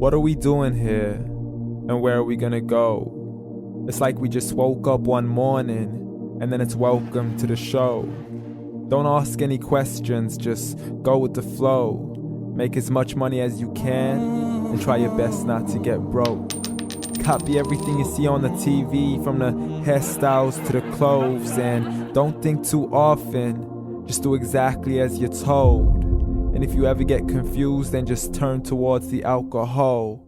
What are we doing here? And where are we gonna go? It's like we just woke up one morning and then it's welcome to the show. Don't ask any questions, just go with the flow. Make as much money as you can and try your best not to get broke. Copy everything you see on the TV, from the hairstyles to the clothes, and don't think too often, just do exactly as you're told. And if you ever get confused, then just turn towards the alcohol.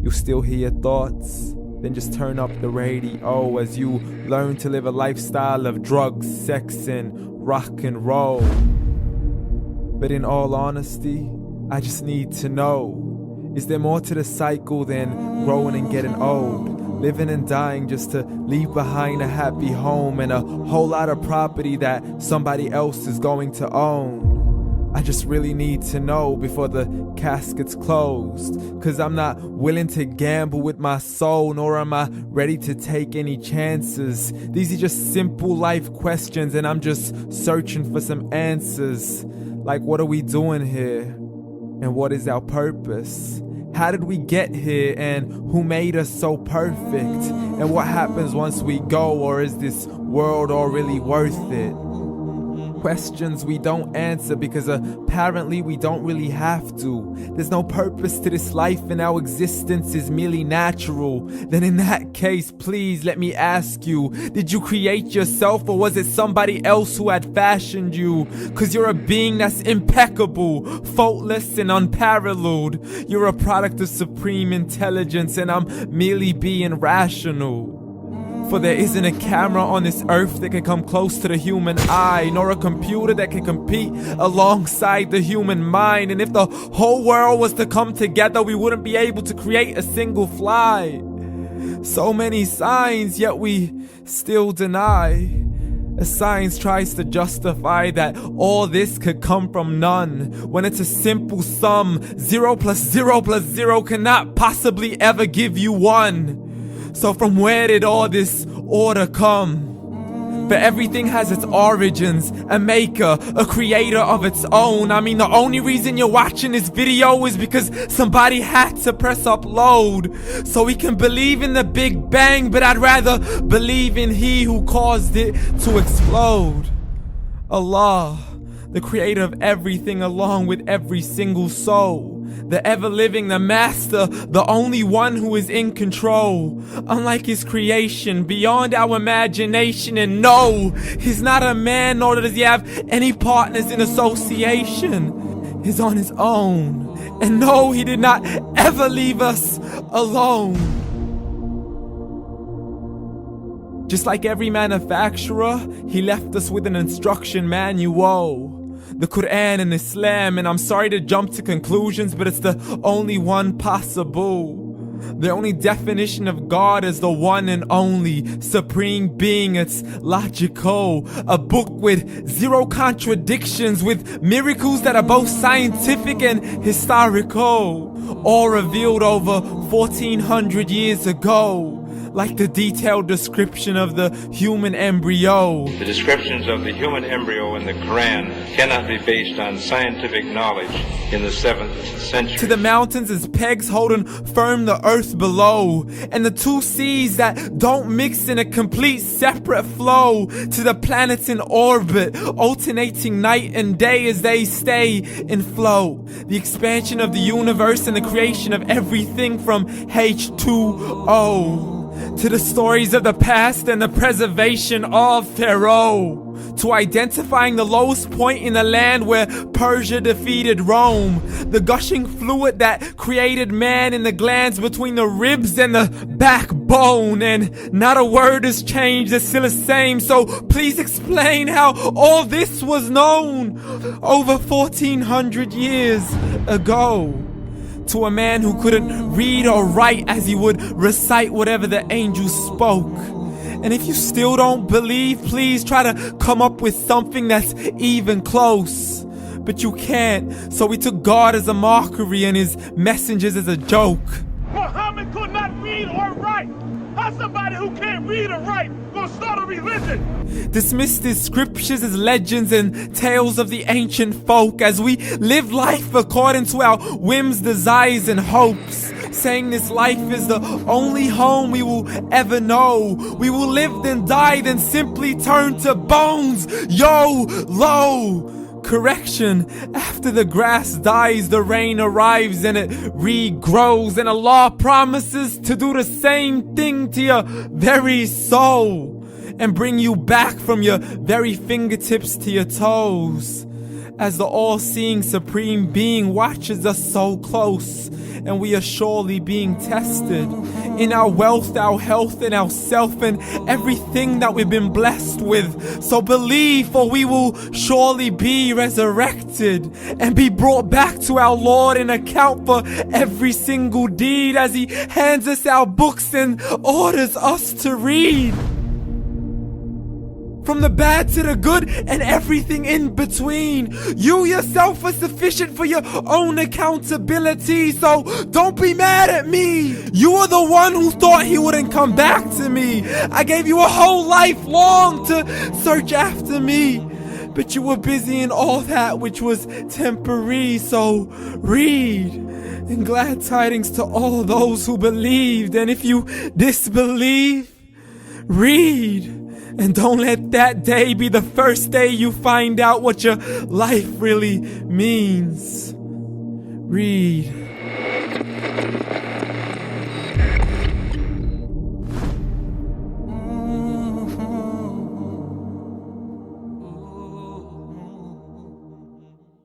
You'll still hear your thoughts, then just turn up the radio as you learn to live a lifestyle of drugs, sex, and rock and roll. But in all honesty, I just need to know, is there more to the cycle than growing and getting old? Living and dying just to leave behind a happy home and a whole lot of property that somebody else is going to own. I just really need to know before the casket's closed, 'cause I'm not willing to gamble with my soul, nor am I ready to take any chances. These are just simple life questions and I'm just searching for some answers. Like, what are we doing here? And what is our purpose? How did we get here, and who made us so perfect? And what happens once we go, or is this world all really worth it? Questions we don't answer because apparently we don't really have to. There's no purpose to this life and our existence is merely natural. Then in that case, please let me ask you, did you create yourself, or was it somebody else who had fashioned you? 'Cause you're a being that's impeccable, faultless and unparalleled. You're a product of supreme intelligence and I'm merely being rational. For there isn't a camera on this earth that can come close to the human eye, nor a computer that can compete alongside the human mind. And if the whole world was to come together, we wouldn't be able to create a single fly. So many signs, yet we still deny. As science tries to justify that all this could come from none, when it's a simple sum. 0 plus 0 plus 0 cannot possibly ever give you 1. So from where did all this order come? For everything has its origins, a maker, a creator of its own. I mean, the only reason you're watching this video is because somebody had to press upload. So we can believe in the Big Bang, but I'd rather believe in He who caused it to explode. Allah, the creator of everything along with every single soul. The ever-living, the master, the only one who is in control. Unlike his creation, beyond our imagination. And no, he's not a man, nor does he have any partners in association. He's on his own. And no, he did not ever leave us alone. Just like every manufacturer, he left us with an instruction manual. The Quran and Islam, and I'm sorry to jump to conclusions, but it's the only one possible. The only definition of God is the one and only supreme being. It's logical, a book with 0 contradictions, with miracles that are both scientific and historical, all revealed over 1400 years ago. Like the detailed description of the human embryo. The descriptions of the human embryo in the Quran cannot be based on scientific knowledge in the 7th century. To the mountains as pegs holding firm the earth below, and the 2 seas that don't mix in a complete separate flow. To the planets in orbit, alternating night and day as they stay in flow. The expansion of the universe and the creation of everything from H2O. To the stories of the past and the preservation of Pharaoh. To identifying the lowest point in the land where Persia defeated Rome. The gushing fluid that created man in the glands between the ribs and the backbone. And not a word has changed, it's still the same. So please explain how all this was known over 1400 years ago. To a man who couldn't read or write, as he would recite whatever the angels spoke. And if you still don't believe, please try to come up with something that's even close. But you can't, so we took God as a mockery and his messengers as a joke. Muhammad could not read or write. How's somebody who can't read or write gonna start a religion? Dismissed his scriptures as legends and tales of the ancient folk, as we live life according to our whims, desires, and hopes. saying this life is the only home we will ever know. We will live then die, then simply turn to bones. YOLO! Correction, after the grass dies, the rain arrives and it regrows, and Allah promises to do the same thing to your very soul and bring you back from your very fingertips to your toes, as the all-seeing supreme being watches us so close, and we are surely being tested in our wealth, our health, and our self, and everything that we've been blessed with. So believe, for we will surely be resurrected and be brought back to our Lord and account for every single deed, as He hands us our books and orders us to read. From the bad to the good and everything in between. You yourself are sufficient for your own accountability, so don't be mad at me. You are the one who thought He wouldn't come back to me. I gave you a whole life long to search after me, but you were busy in all that which was temporary. So read, and glad tidings to all those who believed. And if you disbelieve, read. And don't let that day be the first day you find out what your life really means. Read.